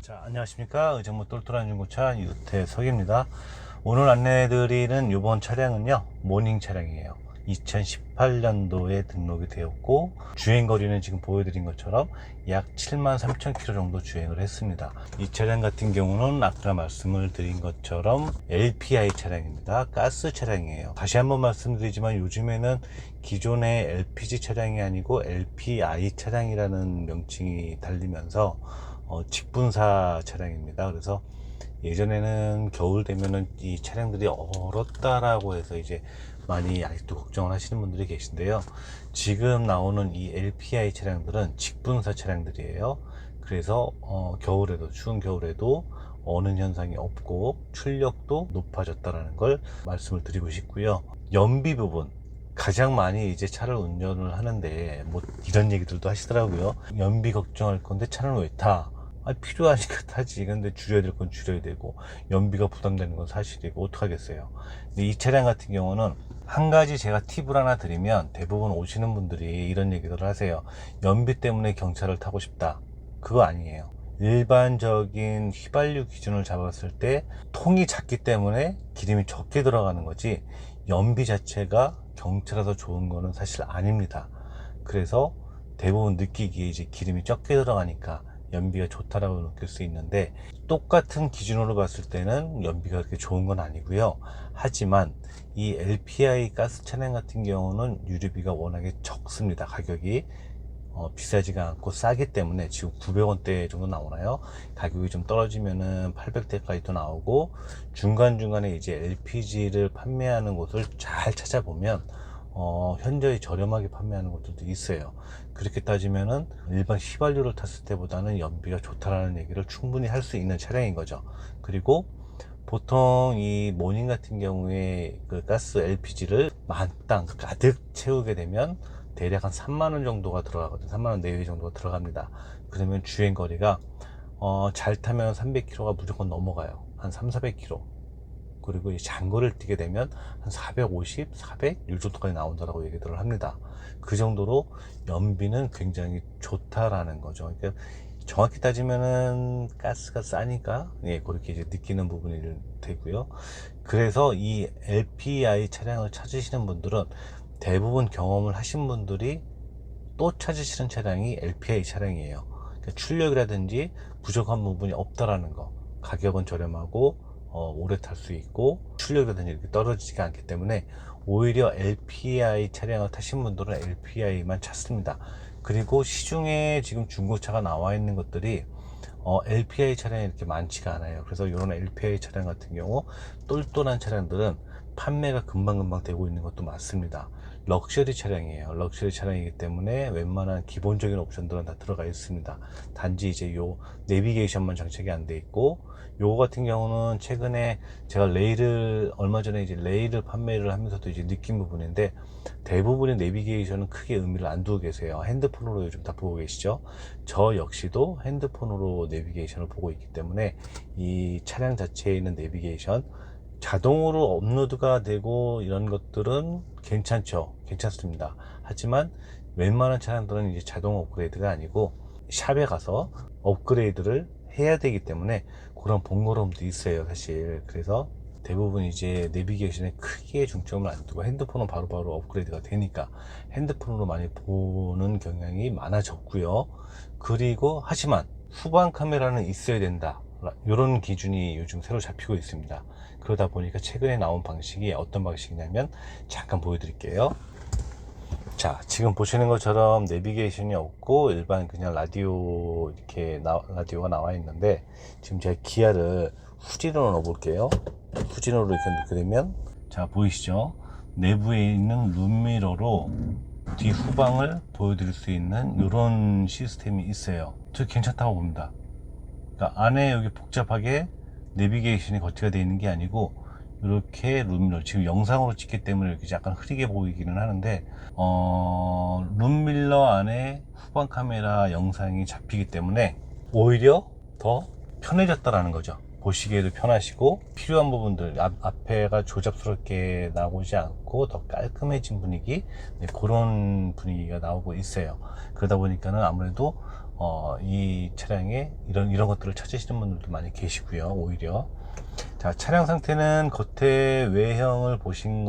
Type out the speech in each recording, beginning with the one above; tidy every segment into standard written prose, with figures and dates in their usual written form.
자, 안녕하십니까. 의정부 똘똘한 중고차 유태석입니다. 오늘 안내해드리는 이번 차량은요, 모닝 차량이에요. 2018년도에 등록이 되었고, 주행거리는 지금 보여드린 것처럼 약 73,000km 정도 주행을 했습니다. 이 차량 같은 경우는 아까 말씀을 드린 것처럼 LPI 차량입니다. 가스 차량이에요. 다시 한번 말씀드리지만 요즘에는 기존의 LPG 차량이 아니고 LPI 차량이라는 명칭이 달리면서 직분사 차량입니다. 그래서 예전에는 겨울 되면은 이 차량들이 얼었다라고 해서 이제 많이 아직도 걱정을 하시는 분들이 계신데요. 지금 나오는 이 LPI 차량들은 직분사 차량들이에요. 그래서 겨울에도, 추운 겨울에도 어는 현상이 없고 출력도 높아졌다라는 걸 말씀을 드리고 싶고요. 연비 부분, 가장 많이 이제 차를 운전을 하는데 뭐 이런 얘기들도 하시더라고요. 연비 걱정할 건데 차는 왜 타? 필요하니까 타지. 근데 줄여야 될 건 줄여야 되고 연비가 부담되는 건 사실이고 어떡하겠어요. 근데 이 차량 같은 경우는 한 가지 제가 팁을 하나 드리면, 대부분 오시는 분들이 이런 얘기들을 하세요. 연비 때문에 경차를 타고 싶다. 그거 아니에요. 일반적인 휘발유 기준을 잡았을 때 통이 작기 때문에 기름이 적게 들어가는 거지, 연비 자체가 경차라서 좋은 거는 사실 아닙니다. 그래서 대부분 느끼기에 이제 기름이 적게 들어가니까 연비가 좋다라고 느낄 수 있는데, 똑같은 기준으로 봤을 때는 연비가 그렇게 좋은 건 아니고요. 하지만 이 LPI 가스 차량 같은 경우는 유류비가 워낙에 적습니다. 가격이 비싸지가 않고 싸기 때문에 지금 900원대 정도 나오나요? 가격이 좀 떨어지면은 800대까지도 나오고, 중간중간에 이제 LPG를 판매하는 곳을 잘 찾아보면 현저히 저렴하게 판매하는 곳들도 있어요. 그렇게 따지면은 일반 휘발유를 탔을 때보다는 연비가 좋다라는 얘기를 충분히 할 수 있는 차량인 거죠. 그리고 보통 이 모닝 같은 경우에 그 가스 LPG를 만땅 가득 채우게 되면 대략 한 3만원 정도가 들어가거든요. 3만원 내외 정도가 들어갑니다. 그러면 주행거리가 잘 타면 300km가 무조건 넘어가요. 한 3, 400km. 그리고 이 장거리를 뛰게 되면 한 450, 400, 이 정도까지 나온다라고 얘기들을 합니다. 그 정도로 연비는 굉장히 좋다라는 거죠. 그러니까 정확히 따지면은 가스가 싸니까 그렇게 이제 느끼는 부분이 되고요. 그래서 이 LPI 차량을 찾으시는 분들은, 대부분 경험을 하신 분들이 또 찾으시는 차량이 LPI 차량이에요. 그러니까 출력이라든지 부족한 부분이 없다라는 거, 가격은 저렴하고 오래 탈 수 있고 출력이라든지 이렇게 떨어지지가 않기 때문에 오히려 LPI 차량을 타신 분들은 LPI만 찾습니다. 그리고 시중에 지금 중고차가 나와 있는 것들이 LPI 차량이 이렇게 많지가 않아요. 그래서 이런 LPI 차량 같은 경우, 똘똘한 차량들은 판매가 금방금방 되고 있는 것도 많습니다. 럭셔리 차량이에요. 럭셔리 차량이기 때문에 웬만한 기본적인 옵션들은 다 들어가 있습니다. 단지 이제 요 내비게이션만 장착이 안 돼 있고, 요거 같은 경우는 최근에 제가 얼마 전에 이제 레일을 판매를 하면서도 이제 느낀 부분인데, 대부분의 내비게이션은 크게 의미를 안 두고 계세요. 핸드폰으로 요즘 다 보고 계시죠? 저 역시도 핸드폰으로 내비게이션을 보고 있기 때문에 이 차량 자체에 있는 내비게이션 자동으로 업로드가 되고 이런 것들은 괜찮습니다. 하지만 웬만한 차량들은 이제 자동 업그레이드가 아니고 샵에 가서 업그레이드를 해야 되기 때문에 그런 번거로움도 있어요, 사실. 그래서 대부분 이제 내비게이션에 크게 중점을 안 두고 핸드폰은 바로바로 업그레이드가 되니까 핸드폰으로 많이 보는 경향이 많아졌고요. 그리고 하지만 후방 카메라는 있어야 된다, 이런 기준이 요즘 새로 잡히고 있습니다. 그러다 보니까 최근에 나온 방식이 어떤 방식이냐면, 잠깐 보여드릴게요. 자, 지금 보시는 것처럼 내비게이션이 없고 일반 그냥 라디오, 이렇게 라디오가 나와 있는데, 지금 제가 기아를 후진으로 넣어 볼게요. 후진으로 이렇게 넣게 되면, 자, 보이시죠? 내부에 있는 룸미러로 뒤 후방을 보여드릴 수 있는 이런 시스템이 있어요. 저 괜찮다고 봅니다. 그러니까 안에 여기 복잡하게 내비게이션이 거치가 되어 있는 게 아니고, 이렇게 룸밀러, 지금 영상으로 찍기 때문에 이렇게 약간 흐리게 보이기는 하는데, 룸밀러 안에 후방 카메라 영상이 잡히기 때문에 오히려 더 편해졌다라는 거죠. 보시기에도 편하시고, 필요한 부분들 앞에가 조잡스럽게 나오지 않고 더 깔끔해진 분위기, 그런 분위기가 나오고 있어요. 그러다 보니까는 아무래도 이 차량에 이런 것들을 찾으시는 분들도 많이 계시고요. 오히려 자, 차량 상태는 겉에 외형을 보신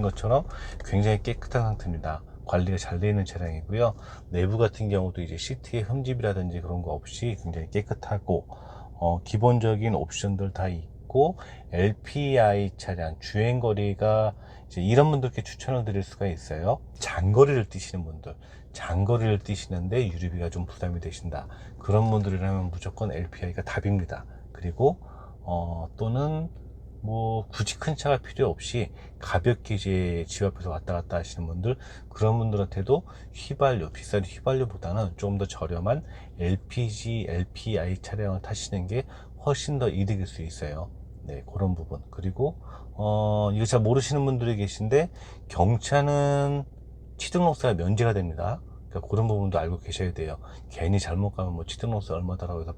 것처럼 굉장히 깨끗한 상태입니다. 관리가 잘 되어 있는 차량이고요. 내부 같은 경우도 이제 시트의 흠집이라든지 그런 거 없이 굉장히 깨끗하고, 기본적인 옵션들 다 있고, LPI 차량, 주행거리가 이제 이런 분들께 추천을 드릴 수가 있어요. 장거리를 뛰시는 분들, 장거리를 뛰시는데 유류비가 좀 부담이 되신다. 그런 분들이라면 무조건 LPI가 답입니다. 그리고 또는 뭐 굳이 큰 차가 필요 없이 가볍게 이제 집 앞에서 왔다 갔다 하시는 분들, 그런 분들한테도 휘발유, 비싼 휘발유보다는 조금 더 저렴한 LPG, LPI 차량을 타시는 게 훨씬 더 이득일 수 있어요. 네, 그런 부분. 그리고 이거 잘 모르시는 분들이 계신데, 경차는 취등록세가 면제가 됩니다. 그러니까 그런 부분도 알고 계셔야 돼요. 괜히 잘못 가면 뭐 취등록세 얼마다라고 해서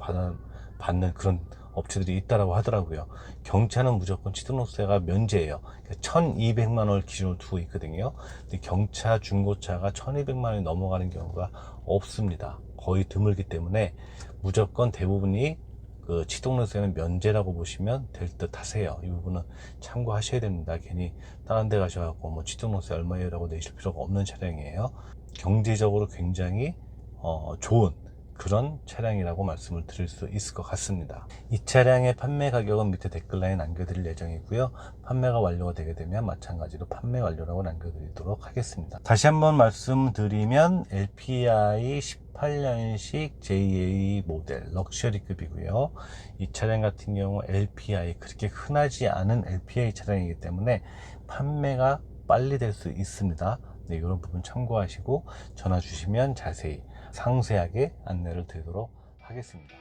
받는 그런 업체들이 있다라고 하더라고요. 경차는 무조건 취등록세가 면제예요. 그러니까 1200만 원을 기준으로 두고 있거든요. 근데 경차, 중고차가 1200만 원이 넘어가는 경우가 없습니다. 거의 드물기 때문에 무조건 대부분이 그 취등록세는 면제라고 보시면 될 듯 하세요. 이 부분은 참고하셔야 됩니다. 괜히 다른 데 가셔갖고 뭐 취등록세 얼마예요 라고 내실 필요가 없는 차량이에요. 경제적으로 굉장히 좋은 그런 차량이라고 말씀을 드릴 수 있을 것 같습니다. 이 차량의 판매 가격은 밑에 댓글란에 남겨드릴 예정이고요. 판매가 완료가 되게 되면 마찬가지로 판매 완료라고 남겨드리도록 하겠습니다. 다시 한번 말씀드리면 LPI 18년식 JA 모델 럭셔리급이고요. 이 차량 같은 경우 LPI, 그렇게 흔하지 않은 LPI 차량이기 때문에 판매가 빨리 될 수 있습니다. 네, 이런 부분 참고하시고 전화 주시면 자세히 상세하게 안내를 드리도록 하겠습니다.